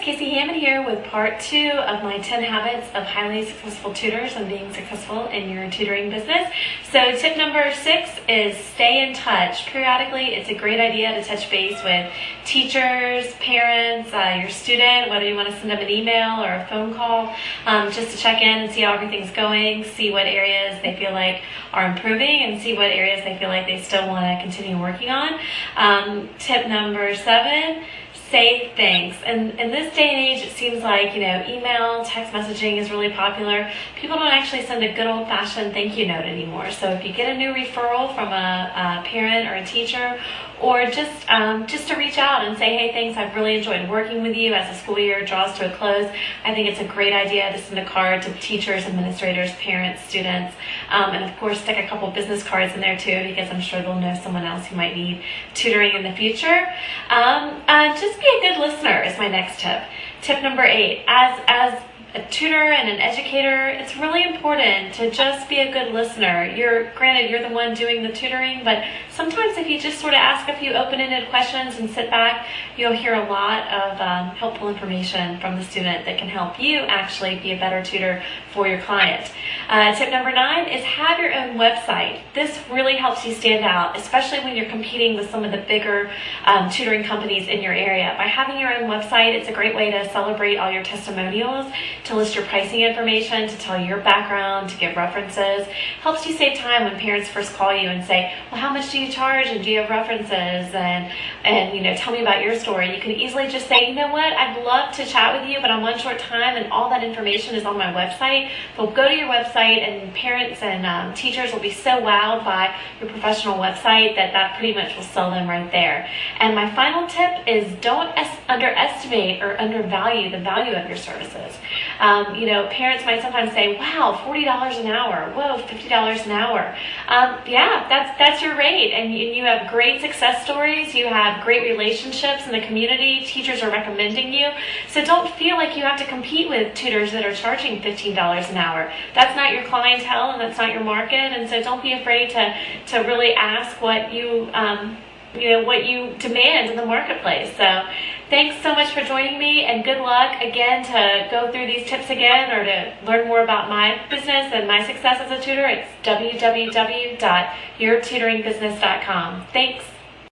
Casey Hammond here with part 2 of my 10 habits of highly successful tutors and being successful in your tutoring business. So tip number 6 is stay in touch. Periodically, it's a great idea to touch base with teachers, parents, your student, whether you want to send them an email or a phone call, just to check in and see how everything's going, see what areas they feel like are improving, and see what areas they feel like they still want to continue working on. Tip number 7, say thanks. And in this day and age, it seems like, email, text messaging is really popular. People don't actually send a good old-fashioned thank you note anymore. So if you get a new referral from a parent or a teacher, or just to reach out and say, hey, thanks, I've really enjoyed working with you as the school year draws to a close. I think it's a great idea to send a card to teachers, administrators, parents, students, and of course stick a couple business cards in there too, because I'm sure they'll know someone else who might need tutoring in the future. Just be a good listener is my next tip. Tip number 8, as a tutor and an educator, it's really important to just be a good listener. Granted, you're the one doing the tutoring, but sometimes if you just sort of ask a few open-ended questions and sit back, you'll hear a lot of helpful information from the student that can help you actually be a better tutor for your client. Tip number 9 is have your own website. This really helps you stand out, especially when you're competing with some of the bigger tutoring companies in your area. By having your own website, it's a great way to celebrate all your testimonials, to list your pricing information, to tell your background, to give references. Helps you save time when parents first call you and say, well, how much do you charge, and do you have references, and tell me about your story. You can easily just say, you know what, I'd love to chat with you, but I'm on short time and all that information is on my website. They'll go to your website, and parents and teachers will be so wowed by your professional website that pretty much will sell them right there. And my final tip is don't underestimate or undervalue the value of your services. Parents might sometimes say, wow, $40 an hour, whoa, $50 an hour. Yeah, that's your rate, and you have great success stories, you have great relationships in the community, teachers are recommending you, so don't feel like you have to compete with tutors that are charging $15 an hour. That's not your clientele, and that's not your market, and so don't be afraid to really ask what you what you demand in the marketplace. So thanks so much for joining me, and good luck again to go through these tips again, or to learn more about my business and my success as a tutor. It's www.yourtutoringbusiness.com. Thanks.